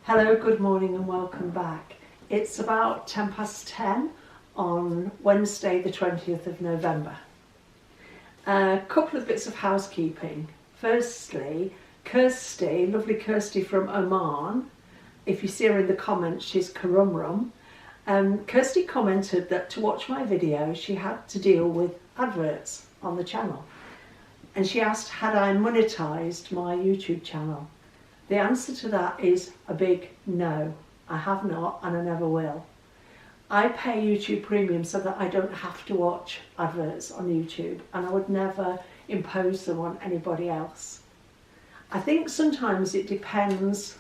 Hello, good morning and welcome back. It's about 10 past 10 on Wednesday the 20th of November. A couple of bits of housekeeping. Firstly, Kirsty, lovely Kirsty from Oman, if you see her in the comments, she's Karumrum. Kirsty commented that to watch my video she had to deal with adverts on the channel. And she asked, had I monetised my YouTube channel? The answer to that is a big no. I have not and I never will. I pay YouTube Premium so that I don't have to watch adverts on YouTube, and I would never impose them on anybody else. I think sometimes it depends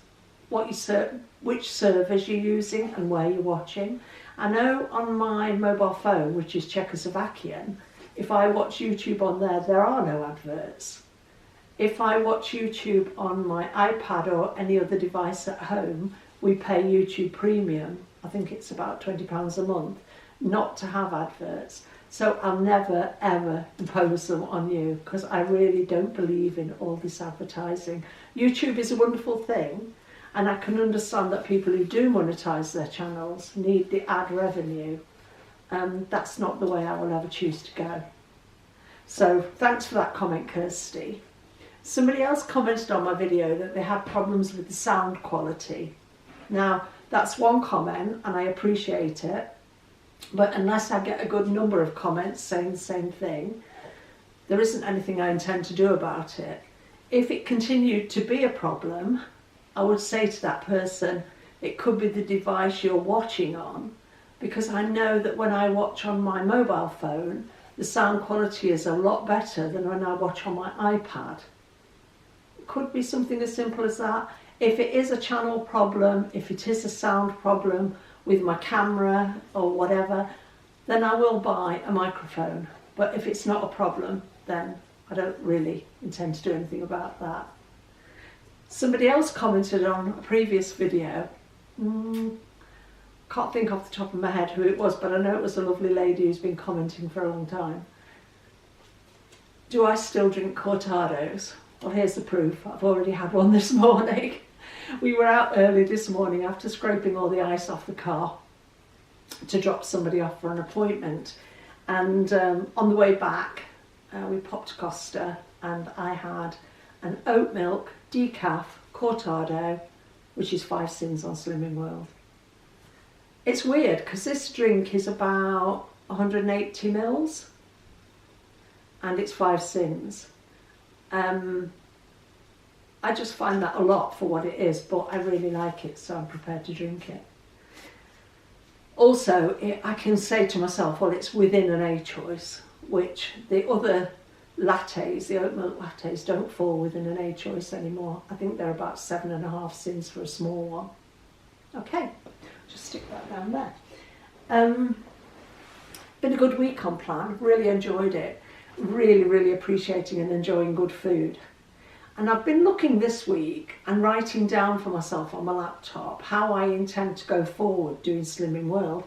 which servers you're using and where you're watching. I know on my mobile phone, which is Czechoslovakian, if I watch YouTube on there are no adverts. If I watch YouTube on my iPad or any other device at home, we pay YouTube Premium. I think it's about £20 a month, not to have adverts. So I'll never ever impose them on you, because I really don't believe in all this advertising. YouTube is a wonderful thing, and I can understand that people who do monetize their channels need the ad revenue. That's not the way I will ever choose to go. So thanks for that comment, Kirsty. Somebody else commented on my video that they had problems with the sound quality. Now, that's one comment and I appreciate it, but unless I get a good number of comments saying the same thing, there isn't anything I intend to do about it. If it continued to be a problem, I would say to that person, it could be the device you're watching on, because I know that when I watch on my mobile phone, the sound quality is a lot better than when I watch on my iPad. It could be something as simple as that. If it is a channel problem, if it is a sound problem with my camera or whatever, then I will buy a microphone. But if it's not a problem, then I don't really intend to do anything about that. Somebody else commented on a previous video. Can't think off the top of my head who it was, but I know it was a lovely lady who's been commenting for a long time. Do I still drink cortados? Well, here's the proof. I've already had one this morning. We were out early this morning after scraping all the ice off the car to drop somebody off for an appointment. And on the way back, we popped Costa, and I had an oat milk decaf cortado, which is 5 syns on Slimming World. It's weird because this drink is about 180 mils and it's 5 syns. I just find that a lot for what it is, but I really like it, so I'm prepared to drink it. Also, I can say to myself, well, it's within an A choice, which the other lattes, the oat milk lattes, don't fall within an A choice anymore. I think they're about 7.5 syns for a small one. Okay, just stick that down there. Been a good week on plan, really enjoyed it. Really appreciating and enjoying good food. And I've been looking this week and writing down for myself on my laptop how I intend to go forward doing Slimming World,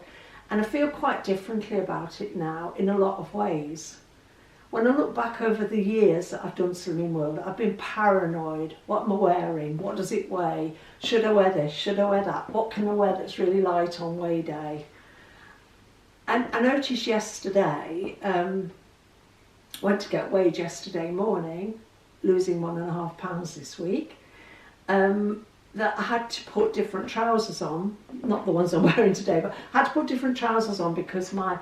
and I feel quite differently about it now in a lot of ways. When I look back over the years that I've done Slimming World, I've been paranoid. What am I wearing? What does it weigh? Should I wear this? Should I wear that? What can I wear that's really light on weigh day? And I noticed yesterday, went to get weighed yesterday morning, losing 1.5 pounds this week, that I had to put different trousers on, not the ones I'm wearing today, but I had to put different trousers on because my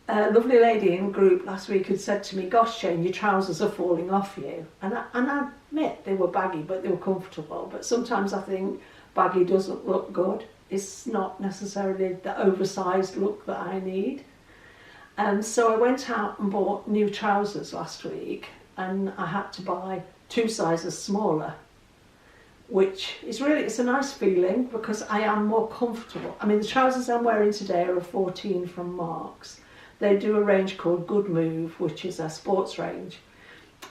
lovely lady in group last week had said to me, gosh Jane, your trousers are falling off you. And I admit they were baggy, but they were comfortable. But sometimes I think baggy doesn't look good. It's not necessarily the oversized look that I need. So I went out and bought new trousers last week, and I had to buy 2 sizes smaller, which is really, it's a nice feeling because I am more comfortable. I mean, the trousers I'm wearing today are a 14 from Marks. They do a range called Good Move, which is a sports range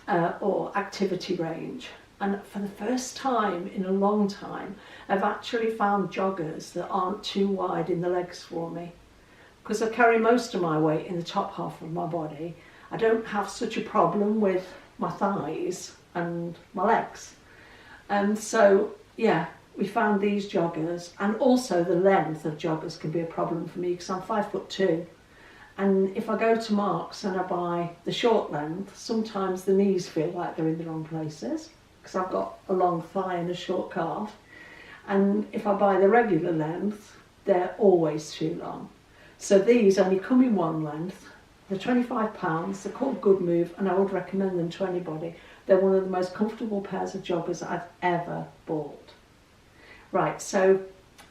or activity range. And for the first time in a long time, I've actually found joggers that aren't too wide in the legs for me. Because I carry most of my weight in the top half of my body, I don't have such a problem with my thighs and my legs. And so, yeah, we found these joggers, and also the length of joggers can be a problem for me because I'm 5'2", and if I go to Marks and I buy the short length, sometimes the knees feel like they're in the wrong places because I've got a long thigh and a short calf, and if I buy the regular length, they're always too long. So these only come in one length. They're £25, they're called Good Move, and I would recommend them to anybody. They're one of the most comfortable pairs of joggers I've ever bought. Right, so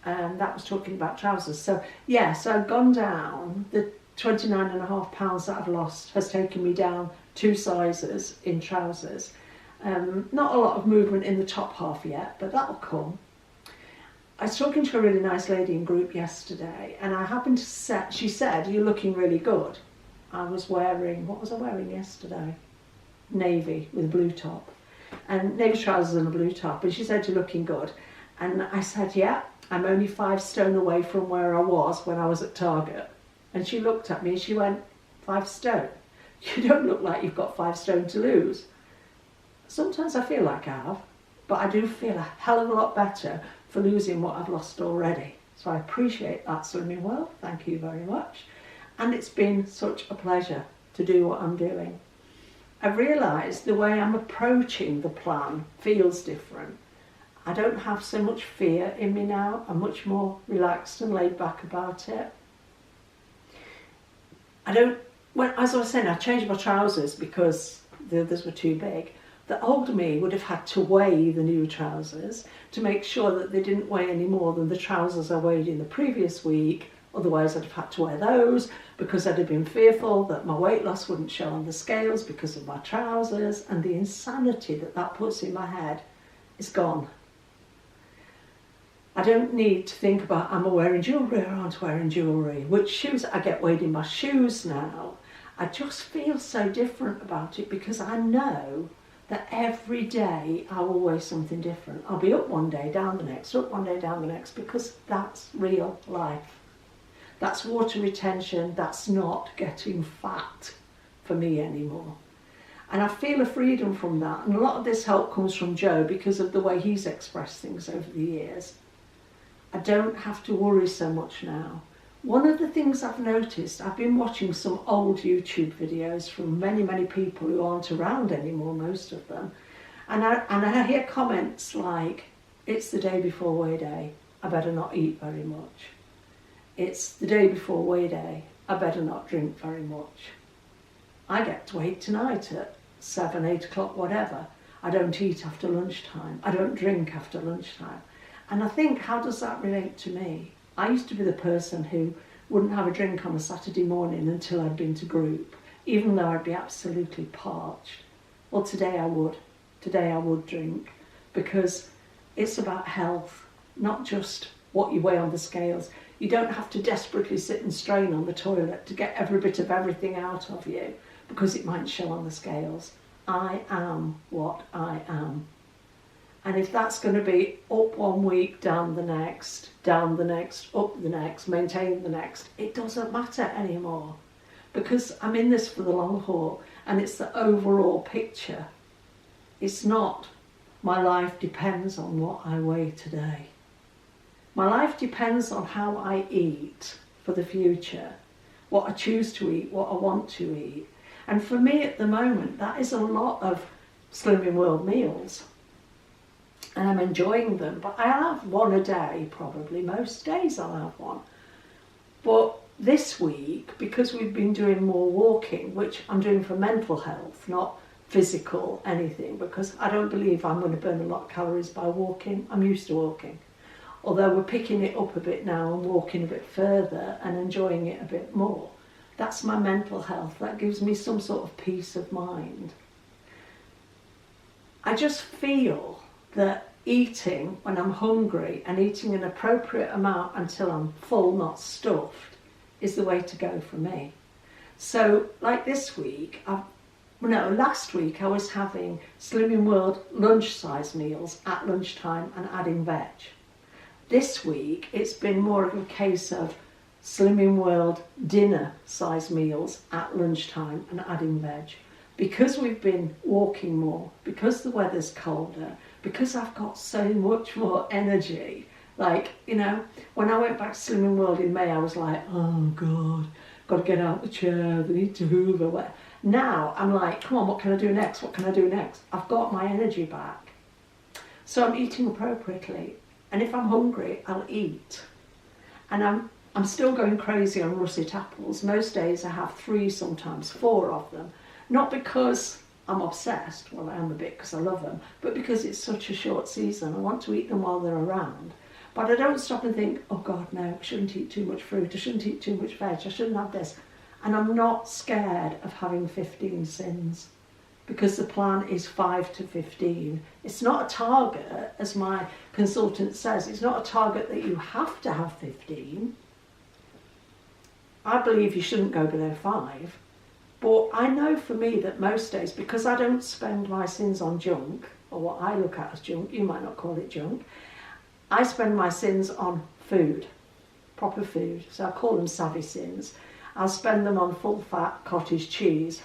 that was talking about trousers. So yeah, so I've gone down, the £29.5 that I've lost has taken me down 2 sizes in trousers. Not a lot of movement in the top half yet, but that'll come. I was talking to a really nice lady in group yesterday, and I happened to say, she said, "You're looking really good." I was wearing, what was I wearing yesterday? Navy with a blue top, and navy trousers and a blue top, and she said, "You're looking good." And I said, "Yeah, I'm only 5 stone away from where I was when I was at Target." And she looked at me and she went, 5 stone? You don't look like you've got 5 stone to lose. Sometimes I feel like I have, but I do feel a hell of a lot better for losing what I've lost already. So I appreciate that, Slimming World. Thank you very much. And it's been such a pleasure to do what I'm doing. I've realised the way I'm approaching the plan feels different. I don't have so much fear in me now. I'm much more relaxed and laid back about it. As I was saying, I changed my trousers because the others were too big. The older me would have had to weigh the new trousers to make sure that they didn't weigh any more than the trousers I weighed in the previous week. Otherwise I'd have had to wear those because I'd have been fearful that my weight loss wouldn't show on the scales because of my trousers, and the insanity that that puts in my head is gone. I don't need to think about, am I wearing jewellery or aren't I wearing jewellery? Which shoes? I get weighed in my shoes now. I just feel so different about it because I know that every day I will weigh something different. I'll be up one day, down the next, up one day, down the next, because that's real life. That's water retention, that's not getting fat for me anymore. And I feel a freedom from that, and a lot of this help comes from Joe because of the way he's expressed things over the years. I don't have to worry so much now. One of the things I've noticed, I've been watching some old YouTube videos from many, many people who aren't around anymore, most of them, and I hear comments like, "It's the day before weigh day, I better not eat very much. It's the day before weigh day, I better not drink very much. I get to wait tonight at 7, 8 o'clock, whatever. I don't eat after lunchtime. I don't drink after lunchtime." And I think, how does that relate to me? I used to be the person who wouldn't have a drink on a Saturday morning until I'd been to group, even though I'd be absolutely parched. Well, today I would. Today I would drink, because it's about health, not just what you weigh on the scales. You don't have to desperately sit and strain on the toilet to get every bit of everything out of you, because it might show on the scales. I am what I am. And if that's going to be up one week, down the next, up the next, maintain the next, it doesn't matter anymore, because I'm in this for the long haul, and it's the overall picture. It's not my life depends on what I weigh today. My life depends on how I eat for the future, what I choose to eat, what I want to eat. And for me at the moment, that is a lot of Slimming World meals. And I'm enjoying them, but I'll have one a day probably. Most days I'll have one. But this week, because we've been doing more walking, which I'm doing for mental health, not physical anything, because I don't believe I'm going to burn a lot of calories by walking. I'm used to walking. Although we're picking it up a bit now and walking a bit further and enjoying it a bit more. That's my mental health. That gives me some sort of peace of mind. I just feel that eating when I'm hungry and eating an appropriate amount until I'm full, not stuffed, is the way to go for me. So like this week, last week I was having Slimming World lunch size meals at lunchtime and adding veg. This week it's been more of a case of Slimming World dinner size meals at lunchtime and adding veg. Because we've been walking more, because the weather's colder, because I've got so much more energy. Like, you know, when I went back to Slimming World in May, I was like, oh God, got to get out the chair, they need to hoover. Now I'm like, come on, what can I do next? What can I do next? I've got my energy back. So I'm eating appropriately. And if I'm hungry, I'll eat. And I'm still going crazy on russet apples. Most days I have 3, sometimes 4 of them. Not because I'm obsessed, well I am a bit because I love them, but because it's such a short season. I want to eat them while they're around. But I don't stop and think, oh God, no, I shouldn't eat too much fruit, I shouldn't eat too much veg, I shouldn't have this. And I'm not scared of having 15 syns, because the plan is 5 to 15. It's not a target, as my consultant says, it's not a target that you have to have 15. I believe you shouldn't go below 5. But I know for me that most days, because I don't spend my syns on junk, or what I look at as junk, you might not call it junk, I spend my syns on food, proper food. So I call them savvy syns. I'll spend them on full fat cottage cheese.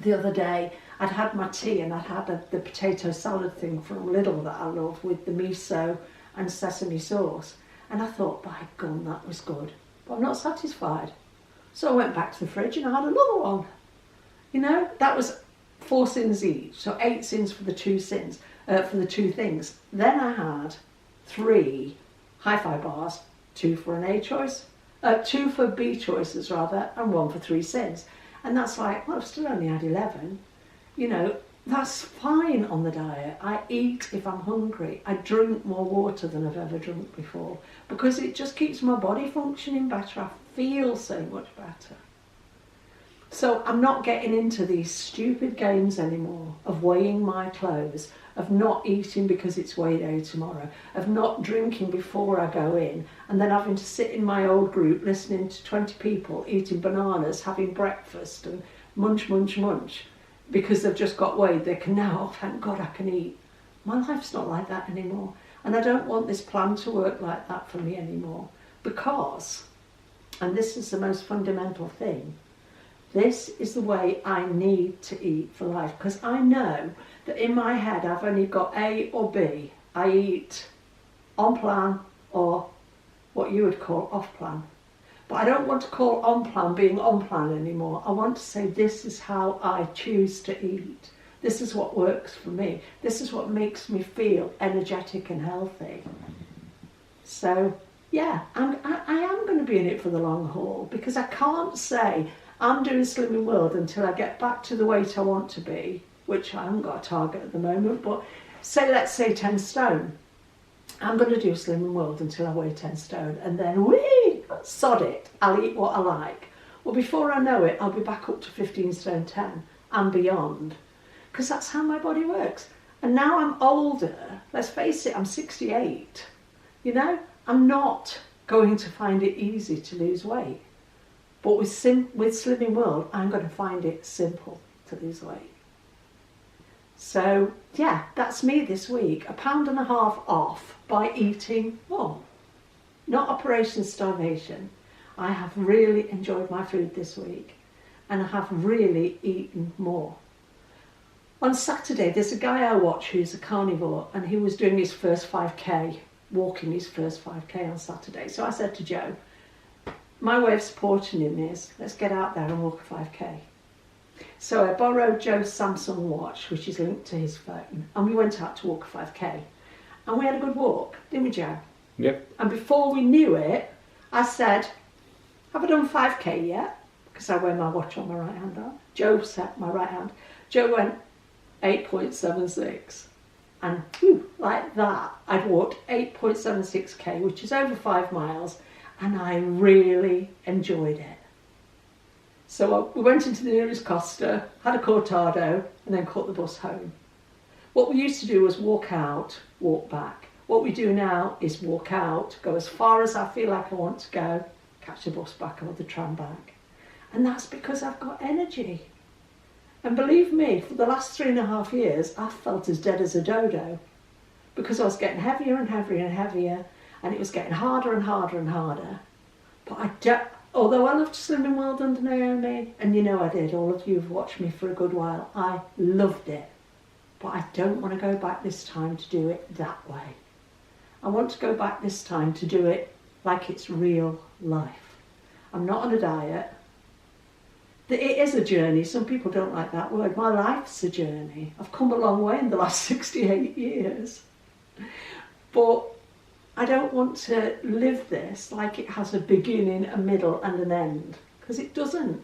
The other day I'd had my tea and I'd had the potato salad thing from Lidl that I love with the miso and sesame sauce. And I thought, by God, that was good. But I'm not satisfied. So I went back to the fridge and I had another one. You know, that was 4 syns each. So 8 syns for the 2 syns, for the 2 things. Then I had 3 hi-fi bars, 2 for an A choice, 2 for B choices rather, and 1 for 3 syns. And that's like, well, I've still only had 11. You know, that's fine on the diet. I eat if I'm hungry. I drink more water than I've ever drunk before, because it just keeps my body functioning better. I feel so much better. So I'm not getting into these stupid games anymore of weighing my clothes, of not eating because it's weigh day tomorrow, of not drinking before I go in, and then having to sit in my old group listening to 20 people eating bananas, having breakfast and munch, munch, munch, because they've just got weighed. They can now, oh, thank God I can eat. My life's not like that anymore. And I don't want this plan to work like that for me anymore, because, and this is the most fundamental thing, this is the way I need to eat for life, because I know that in my head I've only got A or B. I eat on plan or what you would call off plan. But I don't want to call on plan being on plan anymore. I want to say this is how I choose to eat. This is what works for me. This is what makes me feel energetic and healthy. So yeah, I am going to be in it for the long haul, because I can't say I'm doing Slimming World until I get back to the weight I want to be, which I haven't got a target at the moment, but let's say 10 stone. I'm going to do Slimming World until I weigh 10 stone, and then whee, sod it, I'll eat what I like. Well, before I know it, I'll be back up to 15 stone 10 and beyond, because that's how my body works. And now I'm older, let's face it, I'm 68, you know, I'm not going to find it easy to lose weight. But with Slimming World, I'm going to find it simple to lose weight. So yeah, that's me this week. £1.50 off by eating more. Not Operation Starvation. I have really enjoyed my food this week, and I have really eaten more. On Saturday, there's a guy I watch who's a carnivore, and he was doing his first 5k, walking his first 5k on Saturday. So I said to Joe, my way of supporting him is, let's get out there and walk a 5k. So I borrowed Joe's Samsung watch, which is linked to his phone, and we went out to walk a 5k. And we had a good walk, didn't we, Joe? Yep. And before we knew it, I said, have I done 5k yet? Because I wear my watch on my right hand arm. Joe set my right hand. Joe went 8.76. And whew, like that, I'd walked 8.76k, which is over 5 miles. And I really enjoyed it. So we went into the nearest Costa, had a cortado, and then caught the bus home. What we used to do was walk out, walk back. What we do now is walk out, go as far as I feel like I want to go, catch the bus back or the tram back. And that's because I've got energy. And believe me, for the last 3.5 years, I've felt as dead as a dodo, because I was getting heavier and heavier and heavier, and it was getting harder and harder and harder. But although I loved Slimming World under Naomi, and you know I did, all of you have watched me for a good while, I loved it. but I don't want to go back this time to do it that way. I want to go back this time to do it like it's real life. I'm not on a diet. It is a journey. Some people don't like that word. My life's a journey. I've come a long way in the last 68 years. But I don't want to live this like it has a beginning, a middle and an end, because it doesn't.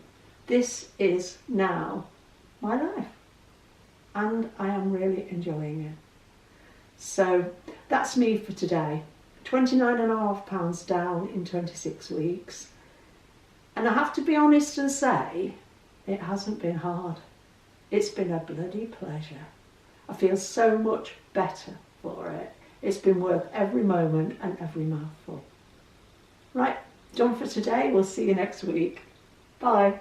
This is now my life and I am really enjoying it. So that's me for today. £29.5 down in 26 weeks. And I have to be honest and say, it hasn't been hard. It's been a bloody pleasure. I feel so much better for it. It's been worth every moment and every mouthful. Right, done for today. We'll see you next week. Bye.